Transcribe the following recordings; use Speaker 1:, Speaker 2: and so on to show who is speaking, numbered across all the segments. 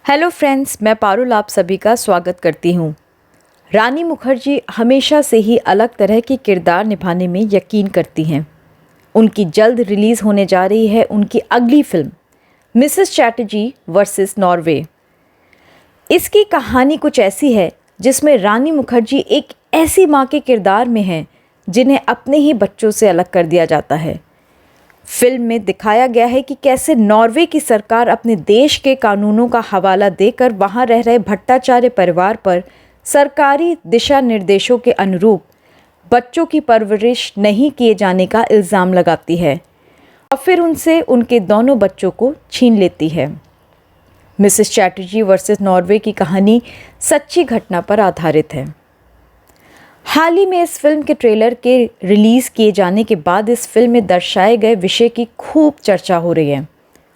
Speaker 1: Hello friends, मैं पारुल आप सभी का स्वागत करती हूँ। रानी मुखर्जी हमेशा से ही अलग तरह के किरदार निभाने में यकीन करती हैं। उनकी जल्द रिलीज़ होने जा रही है उनकी अगली film Mrs Chatterjee versus Norway. इसकी कहानी कुछ ऐसी है जिसमें रानी मुखर्जी एक ऐसी माँ के किरदार में हैं जिन्हें अपने ही बच्चों से अलग कर दिया जाता है। फिल्म में दिखाया गया है कि कैसे नॉर्वे की सरकार अपने देश के कानूनों का हवाला देकर वहां रह रहे भट्टाचार्य परिवार पर सरकारी दिशा निर्देशों के अनुरूप बच्चों की परवरिश नहीं किए जाने का इल्ज़ाम लगाती है और फिर उनसे उनके दोनों बच्चों को छीन लेती है। मिसेस चैटर्जी वर्सेस नॉर्वे की कहानी सच्ची घटना पर आधारित है। हाल ही में इस फिल्म के ट्रेलर के रिलीज़ किए जाने के बाद इस फिल्म में दर्शाए गए विषय की खूब चर्चा हो रही है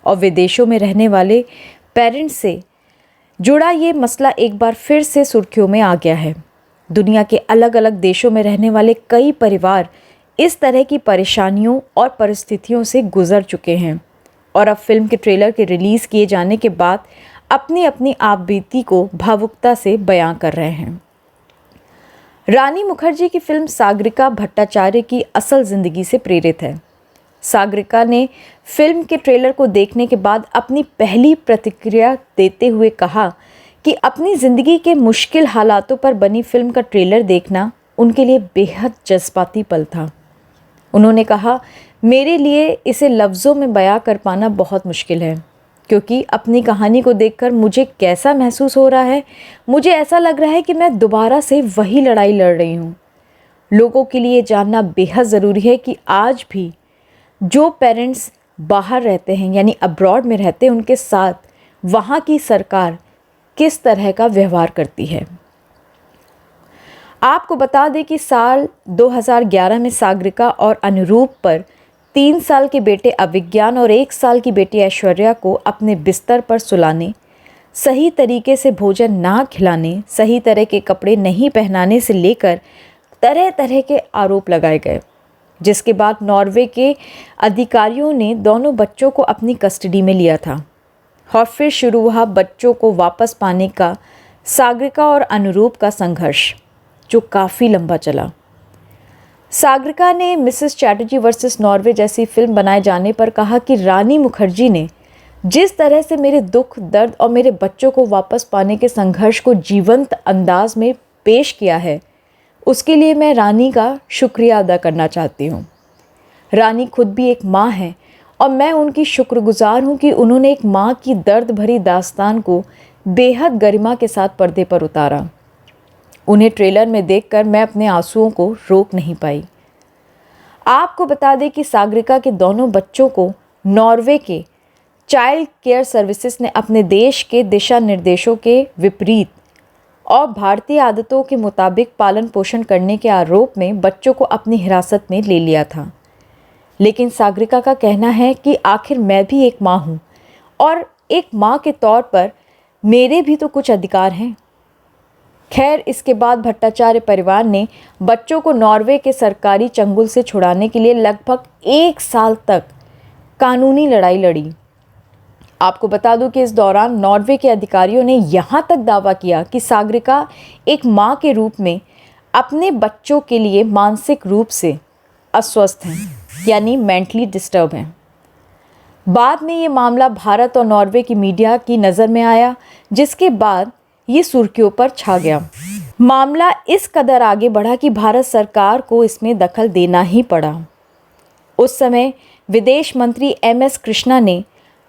Speaker 1: और विदेशों में रहने वाले पेरेंट्स से जुड़ा ये मसला एक बार फिर से सुर्खियों में आ गया है। दुनिया के अलग अलग देशों में रहने वाले कई परिवार इस तरह की परेशानियों और परिस्थितियों से गुजर चुके हैं और अब फिल्म के ट्रेलर के रिलीज़ किए जाने के बाद अपनी अपनी आपबीती को भावुकता से बयां कर रहे हैं। रानी मुखर्जी की फिल्म सागरिका भट्टाचार्य की असल ज़िंदगी से प्रेरित है। सागरिका ने फिल्म के ट्रेलर को देखने के बाद अपनी पहली प्रतिक्रिया देते हुए कहा कि अपनी ज़िंदगी के मुश्किल हालातों पर बनी फिल्म का ट्रेलर देखना उनके लिए बेहद जज्बाती पल था। उन्होंने कहा, मेरे लिए इसे लफ्ज़ों में बयां कर पाना बहुत मुश्किल है क्योंकि अपनी कहानी को देखकर मुझे कैसा महसूस हो रहा है, मुझे ऐसा लग रहा है कि मैं दोबारा से वही लड़ाई लड़ रही हूँ। लोगों के लिए जानना बेहद ज़रूरी है कि आज भी जो पेरेंट्स बाहर रहते हैं यानी अब्रॉड में रहते हैं उनके साथ वहाँ की सरकार किस तरह का व्यवहार करती है। आपको बता दें कि साल 2011 में सागरिका और अनुरूप पर 3 साल के बेटे अभिज्ञान और 1 साल की बेटी ऐश्वर्या को अपने बिस्तर पर सुलाने, सही तरीके से भोजन ना खिलाने, सही तरह के कपड़े नहीं पहनाने से लेकर तरह तरह के आरोप लगाए गए, जिसके बाद नॉर्वे के अधिकारियों ने दोनों बच्चों को अपनी कस्टडी में लिया था और फिर शुरू हुआ बच्चों को वापस पाने का सागरिका और अनुरूप का संघर्ष, जो काफ़ी लंबा चला। सागरिका ने मिसेस चैटर्जी वर्सेस नॉर्वे जैसी फिल्म बनाए जाने पर कहा कि रानी मुखर्जी ने जिस तरह से मेरे दुख, दर्द और मेरे बच्चों को वापस पाने के संघर्ष को जीवंत अंदाज में पेश किया है, उसके लिए मैं रानी का शुक्रिया अदा करना चाहती हूँ। रानी खुद भी एक माँ है और मैं उनकी शुक्रगुजार हूँ कि उन्होंने एक माँ की दर्द भरी दास्तान को बेहद गरिमा के साथ पर्दे पर उतारा। उन्हें ट्रेलर में देखकर मैं अपने आंसुओं को रोक नहीं पाई। आपको बता दें कि सागरिका के दोनों बच्चों को नॉर्वे के चाइल्ड केयर सर्विसेज ने अपने देश के दिशा निर्देशों के विपरीत और भारतीय आदतों के मुताबिक पालन पोषण करने के आरोप में बच्चों को अपनी हिरासत में ले लिया था। लेकिन सागरिका का कहना है कि आखिर मैं भी एक माँ हूँ और एक माँ के तौर पर मेरे भी तो कुछ अधिकार हैं। खैर, इसके बाद भट्टाचार्य परिवार ने बच्चों को नॉर्वे के सरकारी चंगुल से छुड़ाने के लिए लगभग 1 साल तक कानूनी लड़ाई लड़ी। आपको बता दूं कि इस दौरान नॉर्वे के अधिकारियों ने यहाँ तक दावा किया कि सागरिका एक माँ के रूप में अपने बच्चों के लिए मानसिक रूप से अस्वस्थ हैं, यानी मेंटली डिस्टर्ब हैं। बाद में ये मामला भारत और नॉर्वे की मीडिया की नज़र में आया, जिसके बाद ये सुर्खियों पर छा गया। मामला इस कदर आगे बढ़ा कि भारत सरकार को इसमें दखल देना ही पड़ा। उस समय विदेश मंत्री MS कृष्णा ने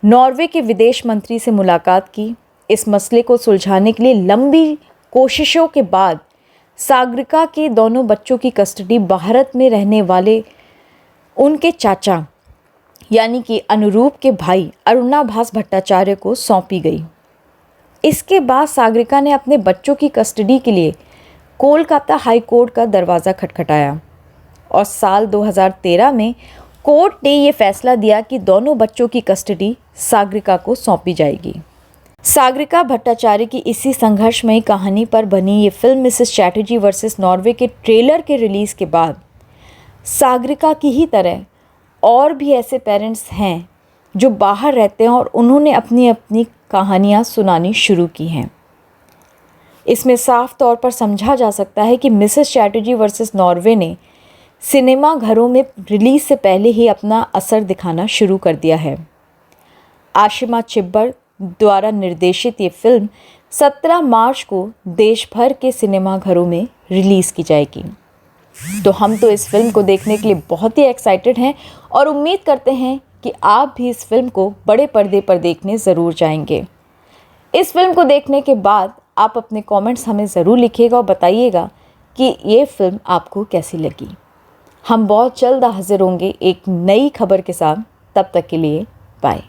Speaker 1: नॉर्वे के विदेश मंत्री से मुलाकात की। इस मसले को सुलझाने के लिए लंबी कोशिशों के बाद सागरिका के दोनों बच्चों की कस्टडी भारत में रहने वाले उनके चाचा यानी कि अनुरूप के भाई अरुणाभास भट्टाचार्य को सौंपी गई। इसके बाद सागरिका ने अपने बच्चों की कस्टडी के लिए कोलकाता हाई कोर्ट का दरवाज़ा खटखटाया और साल 2013 में कोर्ट ने ये फैसला दिया कि दोनों बच्चों की कस्टडी सागरिका को सौंपी जाएगी। सागरिका भट्टाचार्य की इसी संघर्षमयी कहानी पर बनी ये film Mrs Chatterjee versus Norway के ट्रेलर के रिलीज़ के बाद सागरिका की ही तरह और भी ऐसे पेरेंट्स हैं जो बाहर रहते हैं और उन्होंने अपनी अपनी कहानियाँ सुनानी शुरू की हैं। इसमें साफ तौर पर समझा जा सकता है कि मिसेस चैटर्जी वर्सेस नॉर्वे ने सिनेमा घरों में रिलीज़ से पहले ही अपना असर दिखाना शुरू कर दिया है। आशिमा चिब्बर द्वारा निर्देशित ये फिल्म 17 मार्च को देश भर के सिनेमा घरों में रिलीज़ की जाएगी। तो हम तो इस फिल्म को देखने के लिए बहुत ही एक्साइटेड हैं और उम्मीद करते हैं कि आप भी इस फिल्म को बड़े पर्दे पर देखने ज़रूर जाएंगे। इस फिल्म को देखने के बाद आप अपने कमेंट्स हमें ज़रूर लिखिएगा और बताइएगा कि ये फिल्म आपको कैसी लगी। हम बहुत जल्द हाजिर होंगे एक नई खबर के साथ। तब तक के लिए बाय।